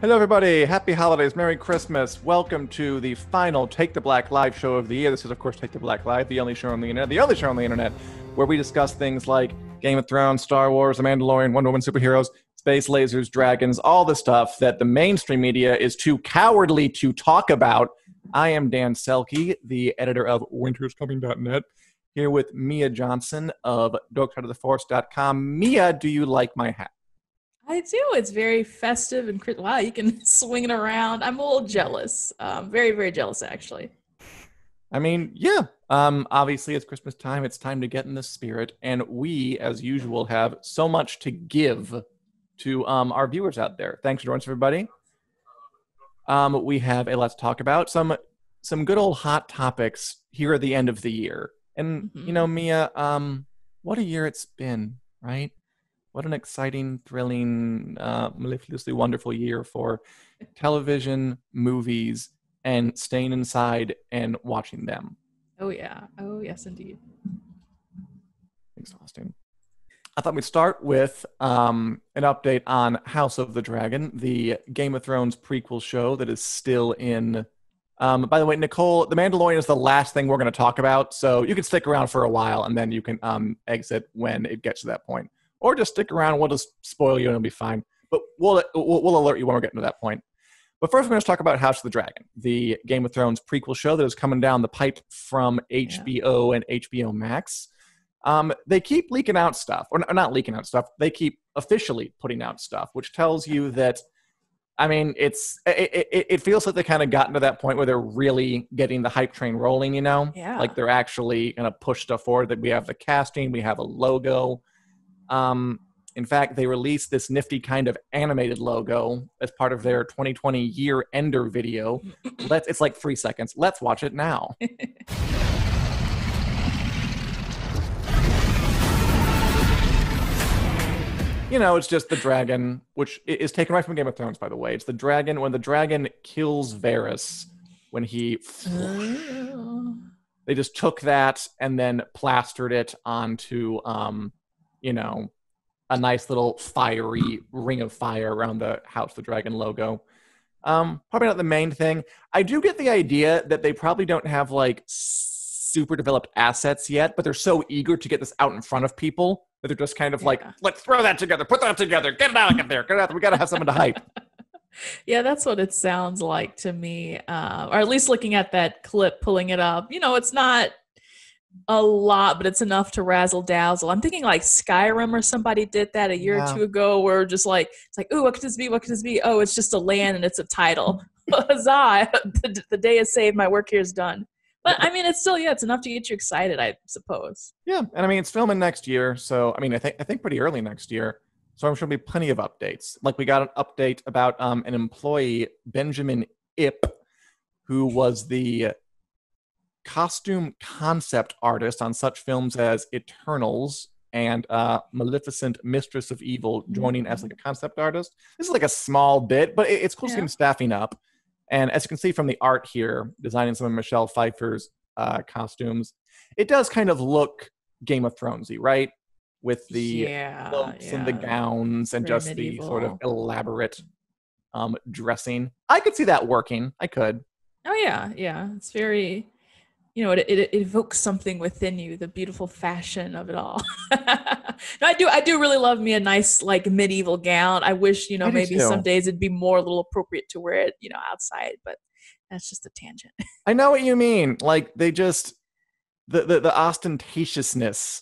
Hello, everybody. Happy holidays. Merry Christmas. Welcome to the final Take the Black live show of the year. This is, of course, Take the Black Live, the only show on the internet, where we discuss things like Game of Thrones, Star Wars, The Mandalorian, Wonder Woman, superheroes, space lasers, dragons, all the stuff that the mainstream media is too cowardly to talk about. I am Dan Selke, the editor of winterscoming.net, here with Mia Johnson of darksideoftheforce.com. Mia, do you like my hat? I do. It's very festive and wow, you can swing it around. I'm a little jealous. Very, very jealous, actually. I mean, yeah. Obviously, it's Christmas time. It's time to get in the spirit. And we, as usual, have so much to give to our viewers out there. Thanks for joining us, everybody. We have a lot to talk about. Some good old hot topics here at the end of the year. And, you know, Mia, what a year it's been, right? What an exciting, thrilling, mellifluously wonderful year for television, movies, and staying inside and watching them. Oh, yeah. Oh, yes, indeed. Exhausting. I thought we'd start with an update on House of the Dragon, the Game of Thrones prequel show that is still in. By the way, Nicole, The Mandalorian is the last thing we're going to talk about, so you can stick around for a while, and then you can exit when it gets to that point. Or just stick around. We'll just spoil you and it'll be fine. But we'll alert you when we're getting to that point. But first, we're going to talk about House of the Dragon, the Game of Thrones prequel show that is coming down the pipe from HBO and HBO Max. They keep leaking out stuff. Or not leaking out stuff. They keep officially putting out stuff, which tells you that, I mean, it feels like they kind of gotten to that point where they're really getting the hype train rolling, you know? Yeah. Like they're actually going to push stuff forward. That we have the casting, we have a logo. In fact, they released this nifty kind of animated logo as part of their 2020 year ender video. It's like 3 seconds. Let's watch it now. You know, it's just the dragon, which is taken right from Game of Thrones, by the way. It's the dragon when the dragon kills Varys, when he... They just took that and then plastered it onto... you know, a nice little fiery ring of fire around the House of the Dragon logo. Probably not the main thing. I do get the idea that they probably don't have like super developed assets yet, but they're so eager to get this out in front of people that they're just kind of like, let's throw that together, put that together, get it out there, get it out there. We got to have something to hype. Yeah, that's what it sounds like to me. Or at least looking at that clip, pulling it up. You know, it's not a lot, but it's enough to razzle dazzle. I'm thinking like Skyrim or somebody did that a year or two ago, where just like it's like, oh, what could this be? What could this be? Oh, it's just a land and it's a title. Huzzah! The day is saved. My work here is done. But I mean, it's still it's enough to get you excited, I suppose. Yeah, and I mean, it's filming next year, so I mean, I think pretty early next year. So I'm sure there'll be plenty of updates. Like we got an update about an employee, Benjamin Ip, who was the costume concept artist on such films as Eternals and Maleficent, Mistress of Evil, joining as like a concept artist. This is like a small bit, but it's cool to see him staffing up. And as you can see from the art here, designing some of Michelle Pfeiffer's costumes, it does kind of look Game of Thronesy, right? With the cloaks and the gowns and very just medieval. The sort of elaborate dressing. I could see that working. I could. Oh yeah. It's very... You know, it evokes something within you, the beautiful fashion of it all. No, I do really love me a nice like medieval gown. I wish, you know, maybe some days it'd be more a little appropriate to wear it, you know, outside, but that's just a tangent. I know what you mean. Like they just the ostentatiousness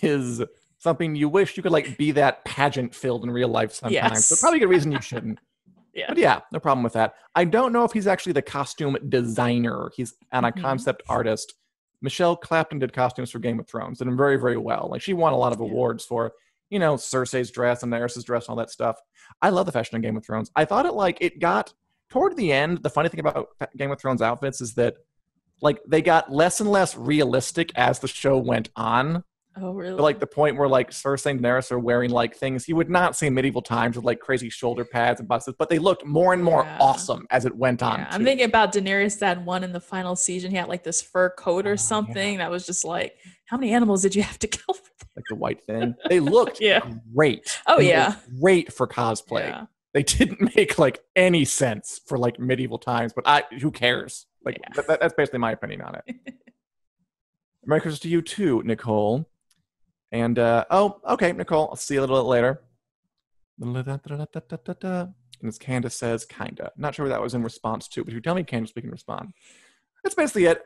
is something you wish you could like be that pageant filled in real life sometimes. Yes. But probably a good reason you shouldn't. Yeah. But yeah, no problem with that. I don't know if he's actually the costume designer. He's a concept artist. Michelle Clapton did costumes for Game of Thrones, did them very, very well. Like she won a lot of awards for, you know, Cersei's dress and Daenerys' dress and all that stuff. I love the fashion in Game of Thrones. I thought it got toward the end. The funny thing about Game of Thrones outfits is that like they got less and less realistic as the show went on. Oh, really? To, like the point where like Cersei and Daenerys are wearing like things you would not see in medieval times with like crazy shoulder pads and busts, but they looked more and more awesome as it went on. I'm thinking about Daenerys, that one in the final season. He had like this fur coat or something that was just like, how many animals did you have to kill for that? Like the white thing. They looked great. Oh, yeah. Great for cosplay. Yeah. they didn't make like any sense for like medieval times. But who cares? Like that's basically my opinion on it. Merry Christmas to you too, Nicole. And okay, Nicole, I'll see you a little bit later. And as Candace says, kinda. Not sure what that was in response to, but if you tell me, Candace, we can respond. That's basically it.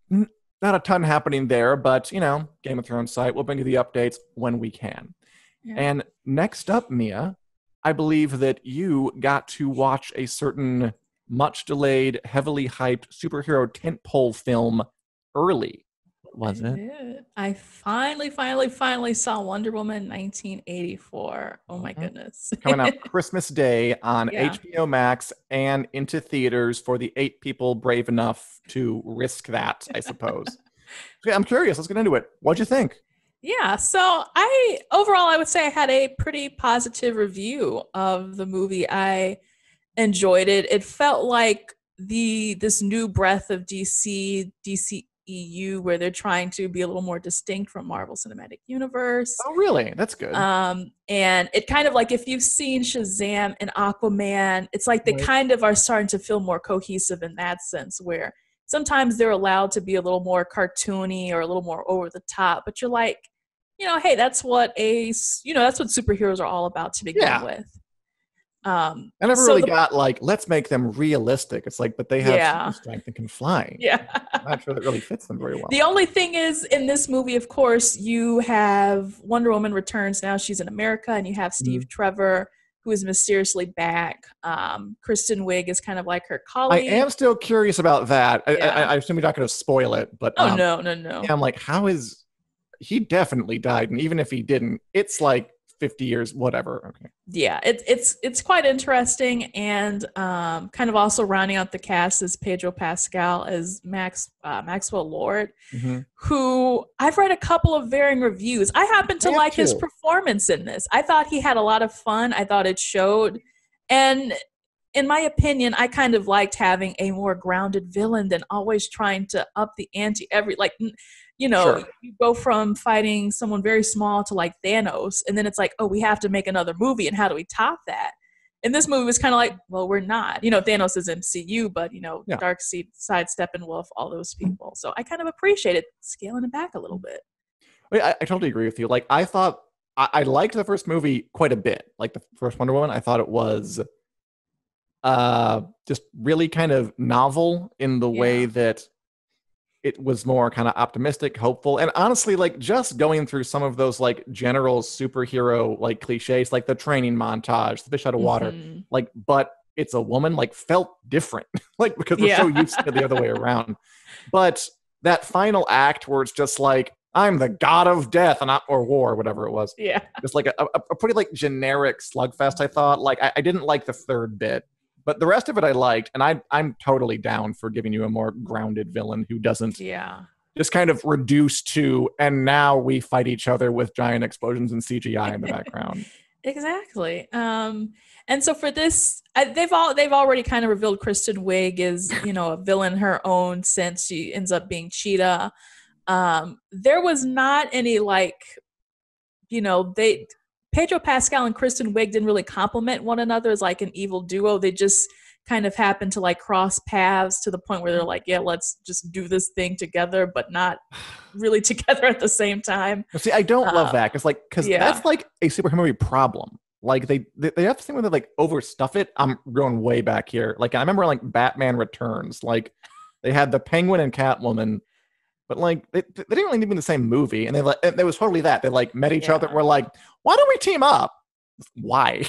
Not a ton happening there, but Game of Thrones site. We'll bring you the updates when we can. Yeah. And next up, Mia, I believe that you got to watch a certain much delayed, heavily hyped superhero tentpole film early. Was it? I finally saw Wonder Woman 1984. Oh my goodness. Coming out Christmas Day on HBO Max and into theaters for the 8 people brave enough to risk that, I suppose. Okay, I'm curious. Let's get into it. What'd you think? Yeah, so overall I would say I had a pretty positive review of the movie. I enjoyed it. It felt like this new breath of DCEU, where they're trying to be a little more distinct from Marvel Cinematic Universe. Oh, really? That's good. And it kind of like, if you've seen Shazam and Aquaman, it's like they kind of are starting to feel more cohesive in that sense, where sometimes they're allowed to be a little more cartoony or a little more over the top, but you're like, hey, that's what that's what superheroes are all about to begin with. I never really got like, let's make them realistic. It's like, but they have strength and can fly. Yeah. I'm not sure that really fits them very well. The only thing is, in this movie, of course, you have Wonder Woman returns now. She's in America, and you have Steve Trevor, who is mysteriously back. Kristen Wiig is kind of like her colleague. I am still curious about that. I assume you're not going to spoil it, but no. Yeah, I'm like, how is he definitely died? And even if he didn't, it's like 50 years, whatever. Okay. Yeah, it's quite interesting, and kind of also rounding out the cast is Pedro Pascal as Maxwell Lord, who I've read a couple of varying reviews. I happen to like his performance in this. I thought he had a lot of fun. I thought it showed, and in my opinion, I kind of liked having a more grounded villain than always trying to up the ante you go from fighting someone very small to like Thanos, and then it's like, oh, we have to make another movie, and how do we top that? And this movie was kind of like, well, we're not. Thanos is MCU, but Darkseid, Steppenwolf, all those people. So I kind of appreciated scaling it back a little bit. I totally agree with you. Like, I thought I liked the first movie quite a bit. Like the first Wonder Woman, I thought it was just really kind of novel in the way that it was more kind of optimistic, hopeful, and honestly, like just going through some of those like general superhero like cliches, like the training montage, the fish out of water, like, but it's a woman, like felt different, like because we're so used to the other way around. But that final act where it's just like, I'm the god of death or war, whatever it was. Yeah, just like a pretty like generic slugfest. I thought like I didn't like the third bit. But the rest of it I liked, and I'm totally down for giving you a more grounded villain who doesn't just kind of reduce to, and now we fight each other with giant explosions and CGI in the background. Exactly. And so for this, they've already kind of revealed Kristen Wiig is, a villain in her own sense. She ends up being Cheetah. There was not any Pedro Pascal and Kristen Wiig didn't really complement one another as like an evil duo. They just kind of happened to like cross paths to the point where they're like, yeah, let's just do this thing together, but not really together at the same time. See, I don't love that because that's like a superhero movie problem. Like they have this thing where they like overstuff it. I'm going way back here. Like I remember like Batman Returns, like they had the Penguin and Catwoman. But like they didn't really need to be in the same movie, and there was totally that they like met each other. And were like, why don't we team up? Why?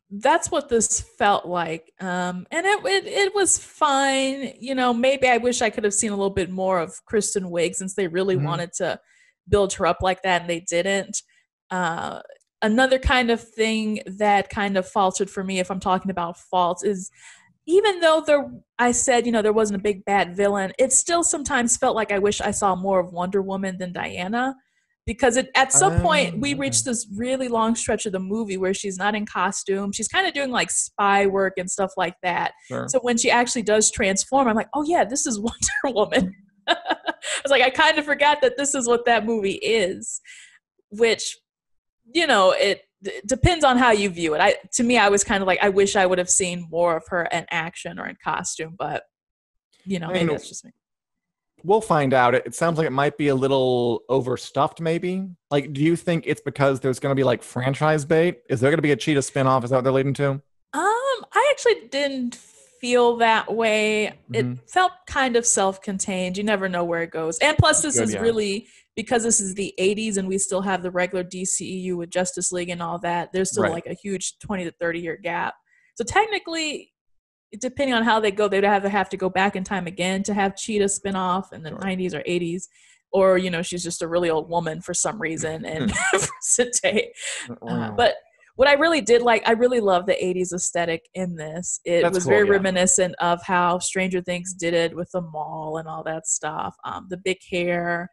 That's what this felt like, and it was fine. Maybe I wish I could have seen a little bit more of Kristen Wiig, since they really wanted to build her up like that, and they didn't. Another kind of thing that kind of faltered for me, if I'm talking about faults, is even though there wasn't a big bad villain, it still sometimes felt like I wish I saw more of Wonder Woman than Diana, because at some point we reached this really long stretch of the movie where she's not in costume. She's kind of doing like spy work and stuff like that. Sure. So when she actually does transform, I'm like, oh yeah, this is Wonder Woman. I was like, I kind of forgot that this is what that movie is, which it depends on how you view it. To me, I was kind of like, I wish I would have seen more of her in action or in costume, but I maybe mean, that's just me. we'll find out. It sounds like it might be a little overstuffed, maybe. Like, do you think it's because there's going to be like franchise bait? Is there going to be a Cheetah spinoff? Is that what they're leading to? I actually didn't feel that way. Hmm. It felt kind of self-contained. You never know where it goes. And plus, That's this good, is yeah. really because this is the 80s and we still have the regular DCEU with Justice League and all that. There's still Right. like a huge 20 to 30 year gap. So technically, depending on how they go, they'd either have to go back in time again to have Cheetah spin-off in the Sure. 90s or 80s, or she's just a really old woman for some reason and present day. Wow. But what I really did like, I really love the 80s aesthetic in this. It That's was cool, very yeah. reminiscent of how Stranger Things did it with the mall and all that stuff. The big hair,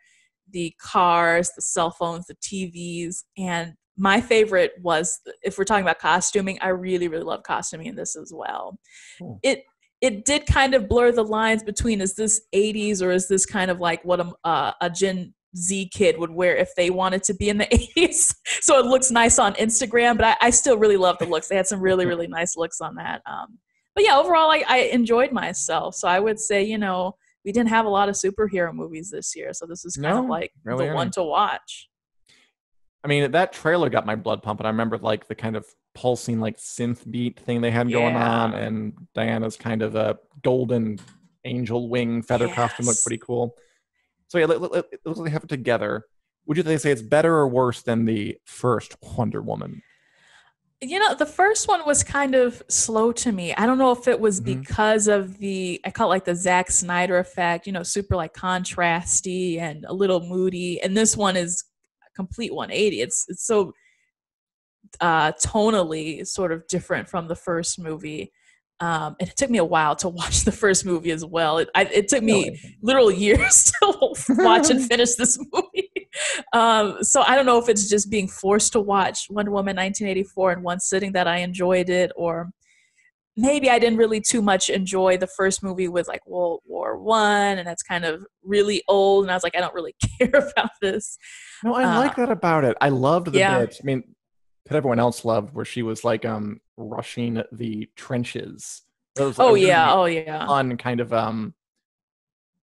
the cars, the cell phones, the TVs, and my favorite was, if we're talking about costuming, I really, really love costuming in this as well. Cool. It did kind of blur the lines between, is this 80s or is this kind of like what a Gen Z kid would wear if they wanted to be in the 80s. So it looks nice on Instagram, but I still really love the looks. They had some really, really nice looks on that. But yeah, overall, I enjoyed myself. So I would say, we didn't have a lot of superhero movies this year. So this is kind of No, like really the any. one to watch. I mean, that trailer got my blood pumping. I remember like the kind of pulsing like synth beat thing they had going on, Yeah. and Diana's kind of a golden angel wing feather costume looked Yes. pretty cool. So yeah, let's have it together. Would you say it's better or worse than the first Wonder Woman? The first one was kind of slow to me. I don't know if it was Hmm. because of I call it like the Zack Snyder effect, super like contrasty and a little moody. And this one is a complete 180. It's so tonally sort of different from the first movie. And it took me a while to watch the first movie as well. It took me Really? literal years to watch and finish this movie. So I don't know if it's just being forced to watch Wonder Woman 1984 in one sitting that I enjoyed it, or maybe I didn't really too much enjoy the first movie with like World War One, and that's kind of really old. And I was like, I don't really care about this. No, I Uh, like that about it. I loved the yeah. bit. I mean, that everyone else loved, where she was like rushing the trenches. That was a Oh yeah. really Oh yeah. fun kind of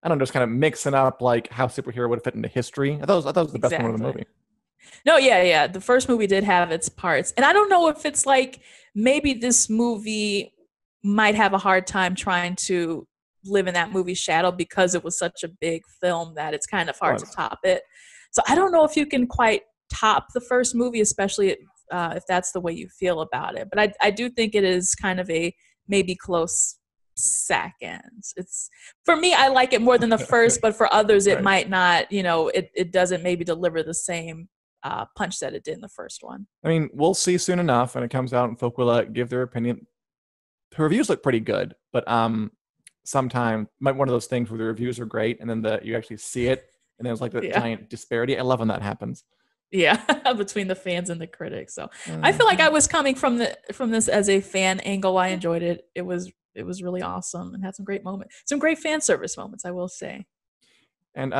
I don't know, just kind of mixing up like how superhero would fit into history. I thought it was the best one of the Exactly. movie. No, yeah, yeah. The first movie did have its parts. And I don't know if it's like maybe this movie might have a hard time trying to live in that movie's shadow because it was such a big film that it's kind of hard to Was. top it. So I don't know if you can quite top the first movie, especially if that's the way you feel about it. But I do think it is kind of a maybe close second. It's for me, I like it more than the first, but for others, it Right. might not. It doesn't maybe deliver the same punch that it did in the first one. I mean, we'll see soon enough when it comes out and folk will give their opinion. The reviews look pretty good, but sometimes might one of those things where the reviews are great and then you actually see it and there's like that Yeah, giant disparity. I love when that happens. yeah, between the fans and the critics. So I feel like I Mhm. was coming from this as a fan angle. I enjoyed it. It was really awesome and had some great moments, some great fan service moments, I will say. And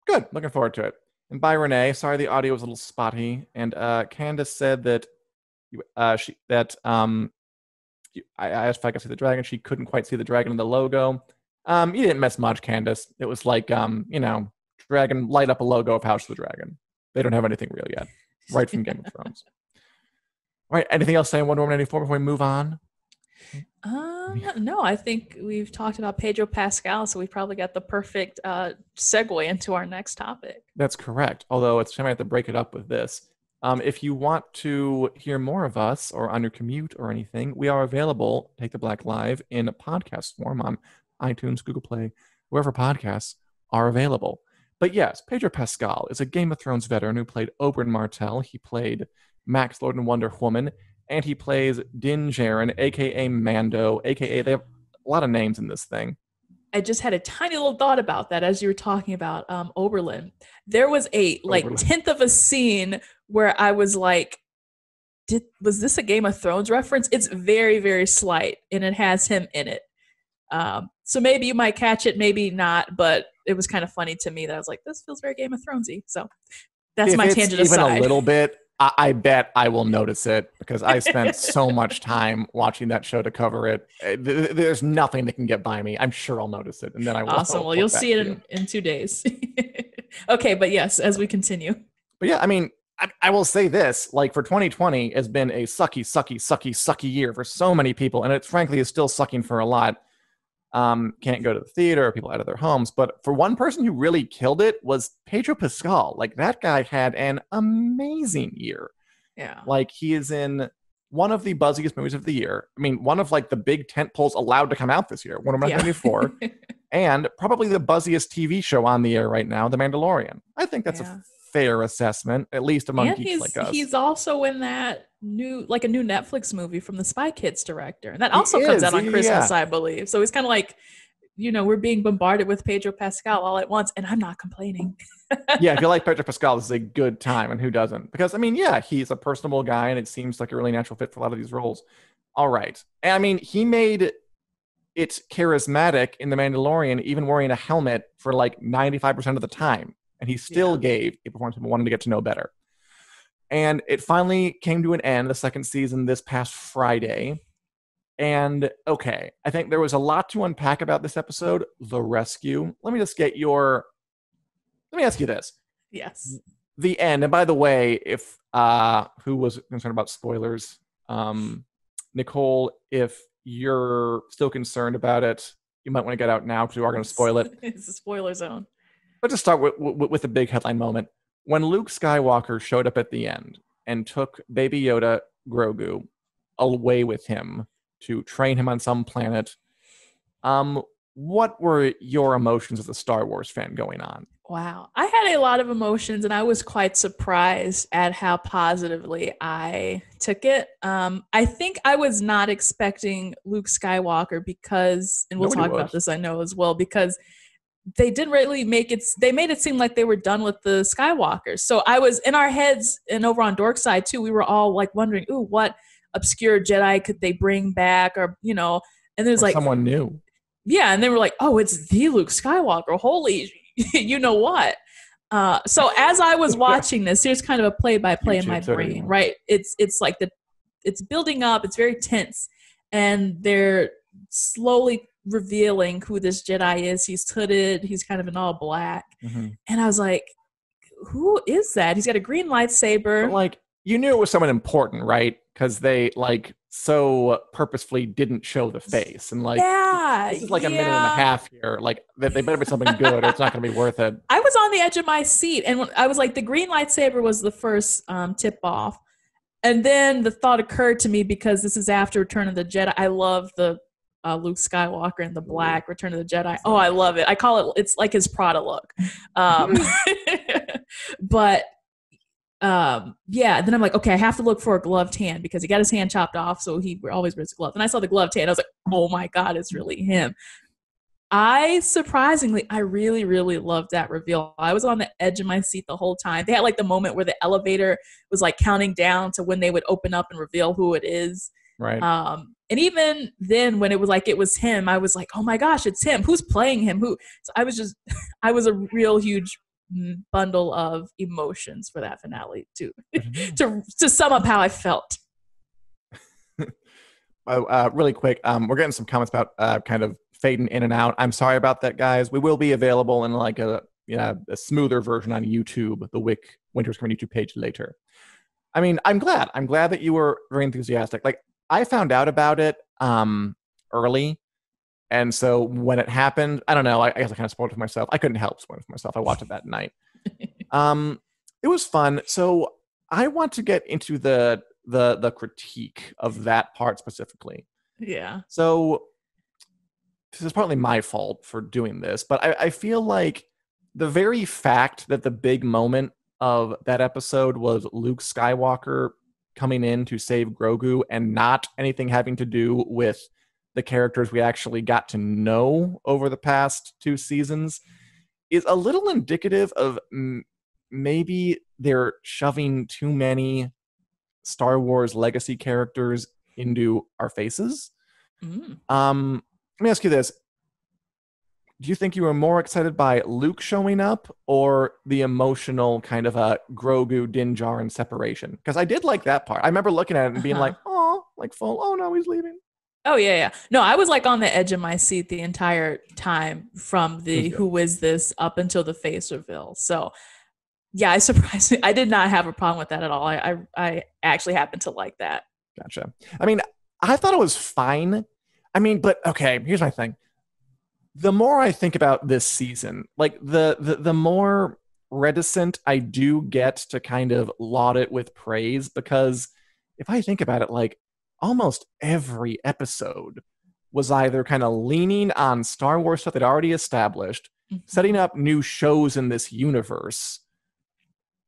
good. Looking forward to it. And bye, Renee. Sorry the audio was a little spotty. And Candace said that I asked if I could see the dragon. She couldn't quite see the dragon in the logo. You didn't miss much, Candace. It was like dragon light up a logo of House of the Dragon. They don't have anything real yet. Right from Game of Thrones. All right. Anything else saying Wonder Woman 84 before we move on? No, I think we've talked about Pedro Pascal, so we probably got the perfect segue into our next topic. That's correct. Although it's time I have to break it up with this. If you want to hear more of us or on your commute or anything, we are available, Take the Black Live, in podcast form on iTunes, Google Play, wherever podcasts are available. But yes, Pedro Pascal is a Game of Thrones veteran who played Oberyn Martell. He played Max Lord and Wonder Woman, and he plays Din Djarin, aka Mando, aka they have a lot of names in this thing. I just had a tiny little thought about that as you were talking about Oberlin. There was a like Oberlin. tenth of a scene where I was like, was this a Game of Thrones reference? It's very, very slight, and it has him in it. So maybe you might catch it, maybe not, but it was kind of funny to me that I was like, this feels very Game of Thronesy. So that's If my it's tangent even a aside. little bit, I bet I will notice it because I spent so much time watching that show to cover it. There's nothing that can get by me. I'm sure I'll notice it, and then I will, I Awesome. will Well, you'll report back see it to you. in 2 days. Okay, but yes, as we continue. But yeah, I mean, I will say this: like for 2020 has been a sucky, sucky, sucky, sucky year for so many people, and it frankly is still sucking for a lot. Can't go to the theater, people out of their homes. But for one person who really killed it was Pedro Pascal. Like that guy had an amazing year. Yeah. Like he is in one of the buzziest movies of the year. I mean, one of like the big tent poles allowed to come out this year, Wonder Woman Yeah. 1984, and probably the buzziest TV show on the air right now, The Mandalorian. I think that's a Yeah. fair assessment, at least among And geeks like us. he's also in that new like a new Netflix movie from the Spy Kids director. And that He also comes is, out on yeah. Christmas, I believe. So he's kind of like, we're being bombarded with Pedro Pascal all at once, and I'm not complaining. Yeah, if you like Pedro Pascal, this is a good time, and who doesn't? Because I mean, yeah, he's a personable guy, and it seems like a really natural fit for a lot of these roles. All right, and I mean, he made it charismatic in The Mandalorian, even wearing a helmet for like 95% of the time, and he still Yeah. gave a performance people wanted to get to know better. And it finally came to an end, the second season, this past Friday. And okay, I think there was a lot to unpack about this episode, The Rescue. Let me ask you this. Yes. The end, and by the way, if who was concerned about spoilers, Nicole, if you're still concerned about it, you might want to get out now because we are going to spoil it. It's a spoiler zone. Let's just start with the big headline moment. When Luke Skywalker showed up at the end and took Baby Yoda Grogu away with him to train him on some planet, what were your emotions as a Star Wars fan going on? Wow. I had a lot of emotions and I was quite surprised at how positively I took it. I think I was not expecting Luke Skywalker because, and we'll Nobody talk about was. this, I know as well, because they didn't really they made it seem like they were done with the Skywalkers. So I was in our heads and over on Dork Side too, we were all like wondering, ooh, what obscure Jedi could they bring back? And there's Or like, someone new. yeah. And they were like, oh, it's the Luke Skywalker. Holy, you know what? So as I was watching this, here's kind of a play by play in my brain, right? It's like it's building up. It's very tense, and they're slowly revealing who this Jedi is. He's hooded. He's kind of in all black, and I was like, "Who is that?" He's got a green lightsaber. But like, you knew it was someone important, right? Because they like so purposefully didn't show the face, and like, yeah, this is like a minute and a half here. Like, they better be something good, or it's not going to be worth it. I was on the edge of my seat, and I was like, the green lightsaber was the first tip off. And then the thought occurred to me because this is after Return of the Jedi. I love the Luke Skywalker in the black Return of the Jedi. Oh, I love it. I call it's like his Prada look. But yeah, then I'm like, okay, I have to look for a gloved hand because he got his hand chopped off, so he always wears a glove. And I saw the gloved hand. I was like, oh my God, it's really him. I really, really loved that reveal. I was on the edge of my seat the whole time. They had like the moment where the elevator was like counting down to when they would open up and reveal who it is. Right. And even then when it was like, it was him, I was like, oh my gosh, it's him. Who's playing him? So I was a real huge bundle of emotions for that finale to sum up how I felt. Really quick, we're getting some comments about kind of fading in and out. I'm sorry about that, guys. We will be available in like a smoother version on YouTube, the Winter's Coming YouTube page later. I mean, I'm glad that you were very enthusiastic. Like, I found out about it early, and so when it happened, I don't know. I guess I kind of spoiled it for myself. I couldn't help spoil it for myself. I watched it that night. It was fun. So I want to get into the critique of that part specifically. Yeah. So this is partly my fault for doing this, but I feel like the very fact that the big moment of that episode was Luke Skywalker coming in to save Grogu and not anything having to do with the characters we actually got to know over the past 2 seasons is a little indicative of maybe they're shoving too many Star Wars legacy characters into our faces. Let me ask you this. do you think you were more excited by Luke showing up or the emotional kind of a Grogu Din Djarin separation? Because I did like that part. I remember looking at it and being like, Uh-huh. oh, like full, oh no, he's leaving. Oh yeah, yeah. No, I was like on the edge of my seat the entire time from It was the good. who is this up until the face reveal. So yeah, I surprised me. I did not have a problem with that at all. I actually happened to like that. Gotcha. I mean, I thought it was fine. I mean, but okay, here's my thing. The more I think about this season, like the more reticent I do get to kind of laud it with praise because if I think about it, like almost every episode was either kind of leaning on Star Wars stuff they'd already established, setting Mhm. up new shows in this universe,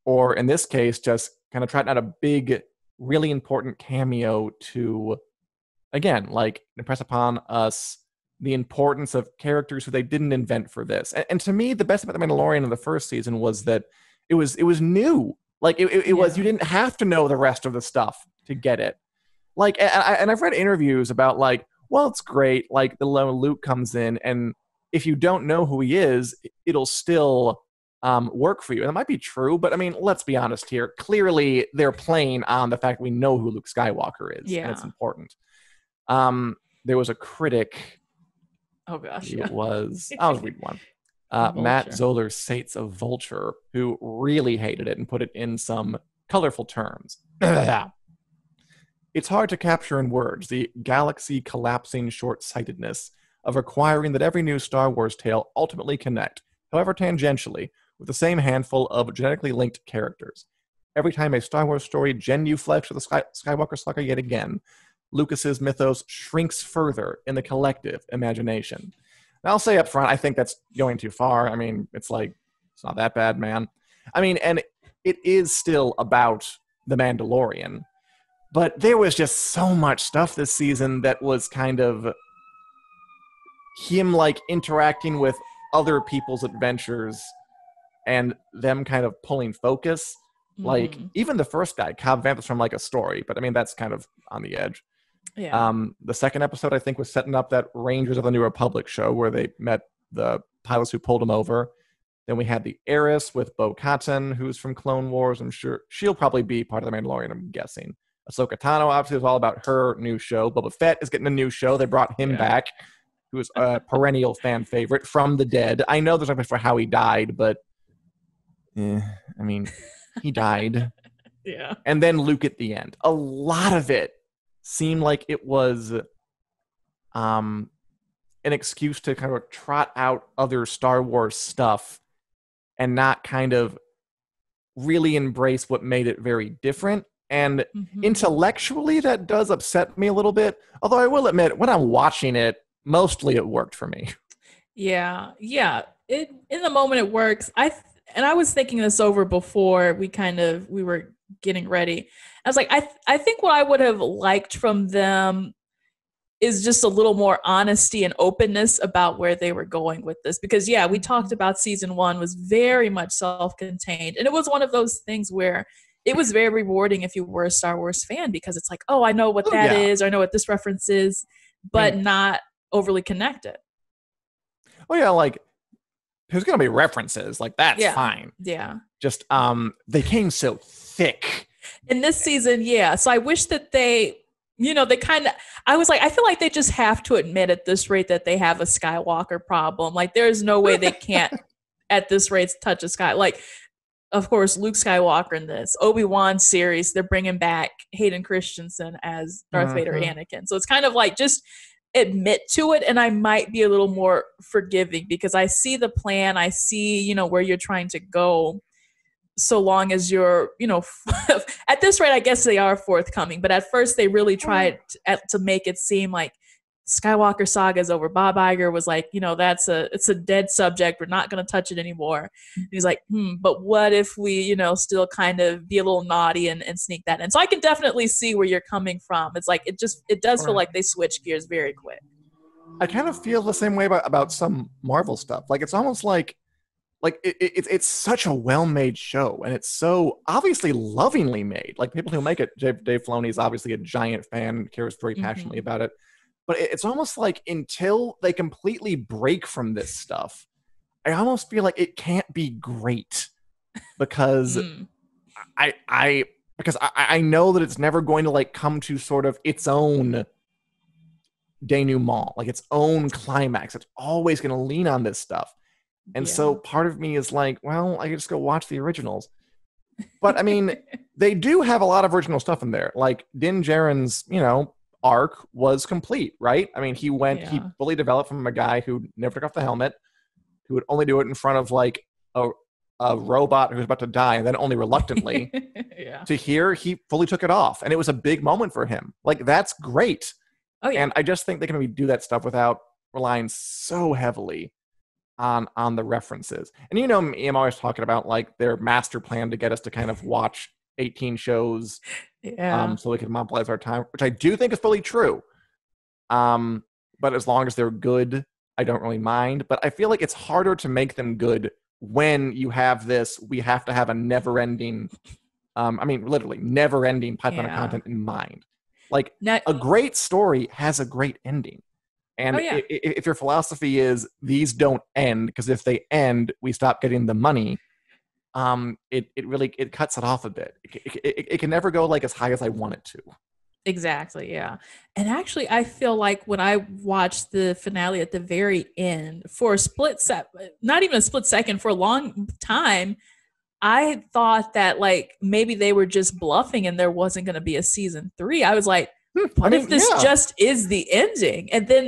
or in this case, just kind of trotting out a big, really important cameo to again, like impress upon us the importance of characters who they didn't invent for this. And to me, the best about the Mandalorian in the first season was that it was new. Like it was you Yeah. didn't have to know the rest of the stuff to get it. Like and I've read interviews about like, well, it's great. Like the lone Luke comes in, and if you don't know who he is, it'll still work for you. And it might be true, but I mean, let's be honest here. Clearly, they're playing on the fact we know who Luke Skywalker is, and it's Yeah. important. There was a critic. Oh gosh, Who yeah. it was. I was reading one. Matt Vulture. Zoller Sates of Vulture, who really hated it and put it in some colorful terms. It's hard to capture in words the galaxy collapsing short sightedness of requiring that every new Star Wars tale ultimately connect, however tangentially, with the same handful of genetically linked characters. Every time a Star Wars story genuflects with the Skywalker saga yet again, Lucas's mythos shrinks further in the collective imagination. And I'll say up front, I think that's going too far. I mean, it's like, it's not that bad, man. I mean, and it is still about the Mandalorian, but there was just so much stuff this season that was kind of him like interacting with other people's adventures and them kind of pulling focus. Like Hmm. even the first guy, Cobb Vanthus from like a story, but I mean that's kind of on the edge. Yeah. The second episode I think was setting up that Rangers of the New Republic show where they met the pilots who pulled him over. Then we had the heiress with Bo Katan, who's from Clone Wars. I'm sure she'll probably be part of the Mandalorian, I'm guessing. Ahsoka Tano obviously is all about her new show. Boba Fett is getting a new show. They brought him Yeah. back, who is a perennial fan favorite from the dead. I know there's nothing for how he died, but I mean, he died. Yeah. And then Luke at the end. A lot of it seemed like it was an excuse to kind of trot out other Star Wars stuff and not kind of really embrace what made it very different. And Hmm. intellectually, that does upset me a little bit. Although I will admit, when I'm watching it, mostly it worked for me. Yeah. Yeah. It in the moment it works. And I was thinking this over before we were getting ready. I was like, I think what I would have liked from them is just a little more honesty and openness about where they were going with this. Because yeah, we talked about season one was very much self-contained. And it was one of those things where it was very rewarding if you were a Star Wars fan because it's like, oh, I know what Oh, that yeah. is, or I know what this reference is, I but mean, not overly connected. oh, yeah, like, there's going to be references. Like, that's Yeah. fine. Yeah. Just, they came so thick. In this season, yeah. So I wish that they kind of, I was like, I feel like they just have to admit at this rate that they have a Skywalker problem. Like, there's no way they can't, at this rate, touch a sky. Like, of course, Luke Skywalker in this Obi-Wan series, they're bringing back Hayden Christensen as Darth Vader Mm-hmm. Anakin. So it's kind of like just admit to it, and I might be a little more forgiving because I see the plan, I see where you're trying to go, so long as you're, at this rate, I guess they are forthcoming. But at first, they really tried to make it seem like Skywalker saga is over. Bob Iger was like, it's a dead subject. We're not going to touch it anymore. And he's like, but what if we, still kind of be a little naughty and sneak that in? So I can definitely see where you're coming from. It's like, it does feel like they switch gears very quick. I kind of feel the same way about some Marvel stuff. Like, it's almost like it's such a well-made show, and it's so obviously lovingly made. Like people who make it, Dave Filoni is obviously a giant fan, cares very passionately about it. but it's almost like until they completely break from this stuff, I almost feel like it can't be great because Mm, I because I know that it's never going to like come to sort of its own denouement, like its own climax. It's always going to lean on this stuff. And so yeah. part of me is like, well, I can just go watch the originals. But I mean, they do have a lot of original stuff in there. Like Din Djarin's, arc was complete, right? I mean, he Yeah. fully developed from a guy who never took off the helmet, who would only do it in front of like a robot who's about to die, and then only reluctantly, Yeah. to here he fully took it off. And it was a big moment for him. Like, that's great. Oh yeah. And I just think they can maybe do that stuff without relying so heavily on the references. And me, I'm always talking about like their master plan to get us to kind of watch 18 shows Yeah. so we can monopolize our time, which I do think is fully true. But as long as they're good, I don't really mind. But I feel like it's harder to make them good when you have this, we have to have a never-ending, I mean, literally never-ending pipeline of Yeah. content in mind. Like, No, a great story has a great ending. oh And yeah. if your philosophy is these don't end, because if they end, we stop getting the money, it really it cuts it off a bit. It can never go like as high as I want it to. Exactly, yeah. And actually, I feel like when I watched the finale at the very end, for a not even a split second, for a long time, I thought that like maybe they were just bluffing and there wasn't going to be a season 3. I was like, I what if mean, this yeah, just is the ending? And then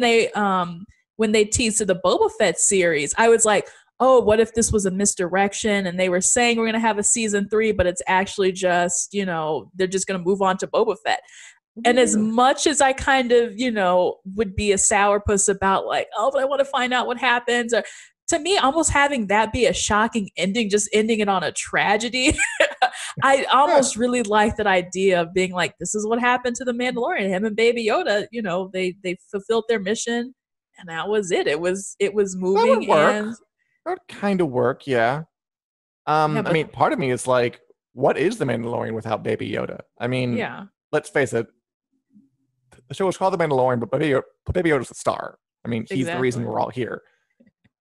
when they teased to the Boba Fett series, I was like, oh, what if this was a misdirection and they were saying we're going to have a season 3, but it's actually just, they're just going to move on to Boba Fett. it'd be And as weird. much as I kind of, would be a sourpuss about like, oh, but I want to find out what happens, or to me, almost having that be a shocking ending, just ending it on a tragedy. I Yeah, almost really like that idea of being like, this is what happened to the Mandalorian. Him and Baby Yoda, they fulfilled their mission, and that was it. It was that would moving, and work. That would kind of work, yeah. yeah, I but mean, part of me is like, what is the Mandalorian without Baby Yoda? I mean, yeah, let's face it, the show is called The Mandalorian, but Baby Yoda's the star. I mean, he's the reason exactly. we're all here.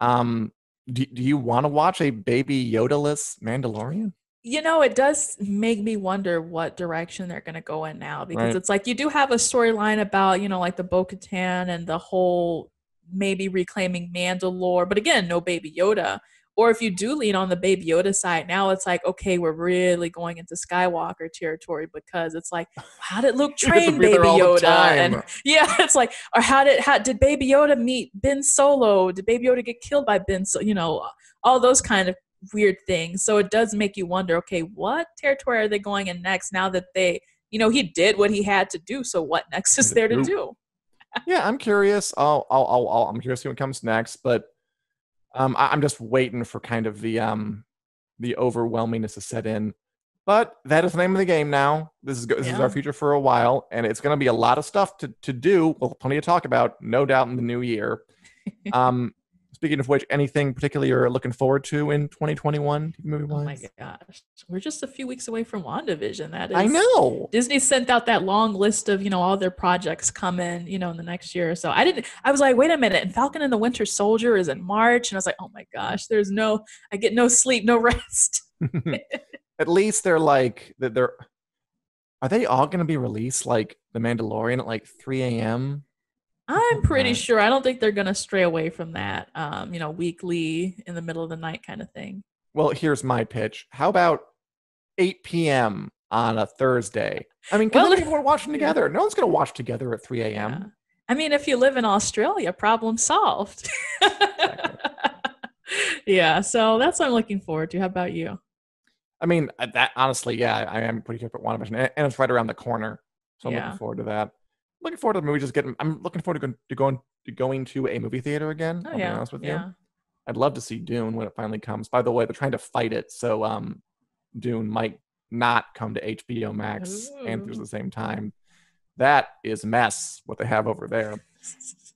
Um, do you want to watch a Baby Yoda-less Mandalorian? It does make me wonder what direction they're going to go in now, because Right. it's like you do have a storyline about, like the Bo Katan and the whole maybe reclaiming Mandalore, but again, no Baby Yoda. Or if you do lean on the Baby Yoda side, now it's like, okay, we're really going into Skywalker territory, because it's like, how did Luke He gets to train be there Baby all the Yoda? And time. yeah, it's like, or how did Baby Yoda meet Ben Solo? Did Baby Yoda get killed by Ben Solo? All those kind of weird things. So it does make you wonder, okay, what territory are they going in next, now that he did what he had to do. So what next is there to do? Yeah, I'm curious. I'm curious to see what comes next, but I'm just waiting for kind of the overwhelmingness to set in. But that is the name of the game now. This is our Yeah. future for a while, and it's going to be a lot of stuff to do. Well, plenty to talk about, no doubt, in the new year. Um, Speaking of which, anything particularly you're looking forward to in 2021, movie Oh my wise? gosh. We're just a few weeks away from WandaVision. That I is, know. Disney sent out that long list of, all their projects coming, in the next year or so. I was like, wait a minute. And Falcon and the Winter Soldier is in March. And I was like, oh my gosh, I get no sleep, no rest. At least they're like that. They're Are they all going to be released like The Mandalorian at like 3 a.m.? I I'm hope pretty not. sure. I don't think they're going to stray away from that, weekly in the middle of the night kind of thing. Well, here's my pitch. How about 8 p.m. on a Thursday? I mean, because then Well, people are watching yeah. together. No one's going to watch together at 3 Yeah. a.m. I mean, if you live in Australia, problem solved. Exactly. Yeah, so that's what I'm looking forward to. How about you? I mean, that honestly, yeah, I am pretty hyped at WandaVision, and it's right around the corner, so I'm looking Yeah. forward to that. Looking forward to the movie just getting. I'm looking forward to going to a movie theater again. Oh I'll be yeah. honest with you. Yeah. I'd love to see Dune when it finally comes. By the way, they're trying to fight it, so Dune might not come to HBO Max and there's Ooh. the same time. That is mess what they have over there.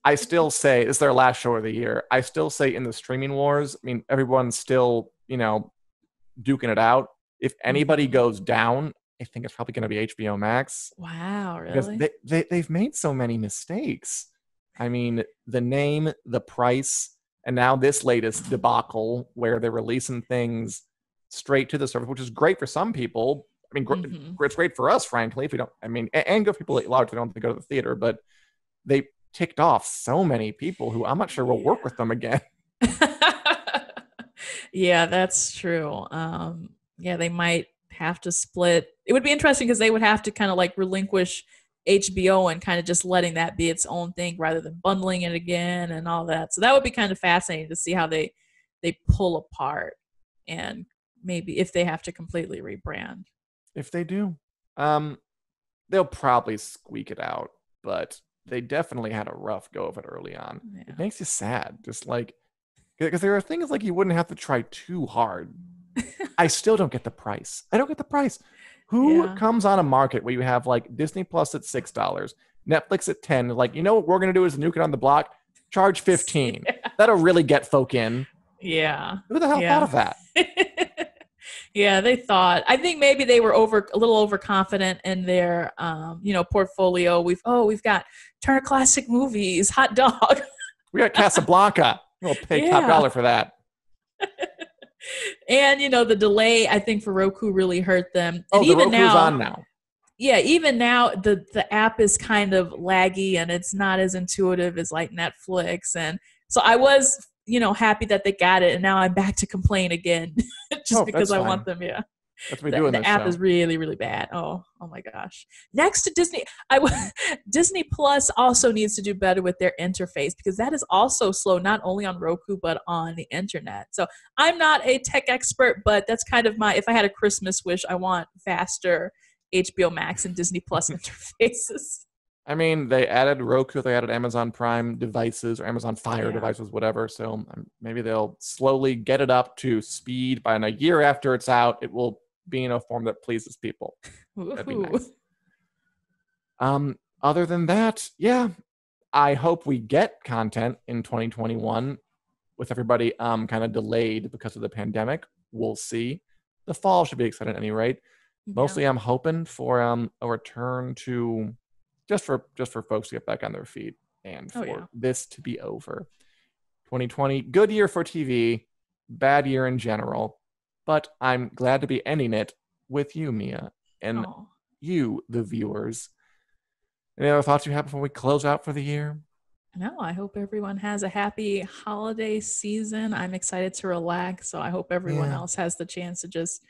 I still say it's their last show of the year. I still say in the streaming wars, I mean, everyone's still, duking it out. If anybody Mhm. goes down, I think it's probably going to be HBO Max Wow, because really? they've made so many mistakes. I mean, the name, the price, and now this latest debacle where they're releasing things straight to the service, which is great for some people. I mean, it's great for us, frankly, if we don't, I mean, and good for people at large, they don't have to go to the theater, but they ticked off so many people who I'm not sure will work with them again. Yeah, that's true. Yeah, they might have to split. It would be interesting because they would have to kind of like relinquish HBO and kind of just letting that be its own thing rather than bundling it again and all that. So that would be kind of fascinating to see how they pull apart and maybe if they have to completely rebrand. If they do, um, they'll probably squeak it out, but they definitely had a rough go of it early on. Yeah. It makes you sad, just like because there are things like you wouldn't have to try too hard. I still don't get the price. I don't get the price. Who comes on a market where you have like Disney Plus at $6, Netflix at 10? Like, you know what we're gonna do is nuke it on the block, charge 15. Yeah. That'll really get folk in. Yeah. Who the hell thought of that? Yeah, they thought. I think maybe they were a little overconfident in their portfolio. We've got Turner Classic Movies, Hot Dog. We got Casablanca. We'll pay top dollar for that. And the delay I think for Roku really hurt them. And even Roku's now, on now. Yeah, even now the app is kind of laggy and it's not as intuitive as like Netflix. And so I was happy that they got it, and now I'm back to complain again, just because I want them. Yeah, that's what we do in this the app show. is really, really bad. Oh my gosh! Next to Disney, Disney Plus also needs to do better with their interface because that is also slow, not only on Roku but on the internet. So I'm not a tech expert, but that's kind of if I had a Christmas wish, I want faster HBO Max and Disney Plus interfaces. I mean, they added Roku, they added Amazon Prime devices or Amazon Fire devices, whatever. So maybe they'll slowly get it up to speed. By a year after it's out, it will be in a form that pleases people. That'd be nice. Other than that, yeah, I hope we get content in 2021 with everybody kind of delayed because of the pandemic. We'll see. The fall should be exciting at any rate. Yeah. Mostly I'm hoping for a return to just for folks to get back on their feet and for this to be over. 2020, good year for TV, bad year in general, but I'm glad to be ending it with you, Mia, and you, the viewers. Any other thoughts you have before we close out for the year? No, I hope everyone has a happy holiday season. I'm excited to relax, so I hope everyone else has the chance to just,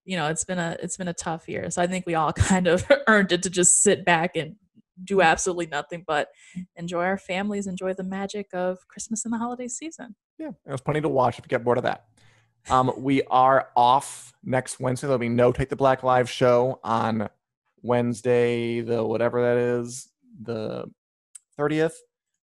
it's been a tough year. So I think we all kind of earned it to just sit back and do absolutely nothing but enjoy our families, enjoy the magic of Christmas and the holiday season. Yeah, there's plenty to watch if you get bored of that. We are off next Wednesday. There'll be no Take the Black Live show on Wednesday, the whatever that is, the 30th.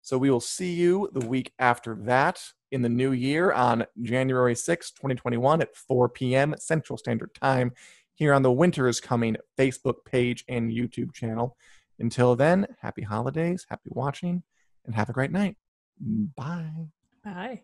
So we will see you the week after that in the new year on January 6th, 2021 at 4 p.m. Central Standard Time here on the Winter is Coming Facebook page and YouTube channel. Until then, happy holidays, happy watching, and have a great night. Bye. Bye.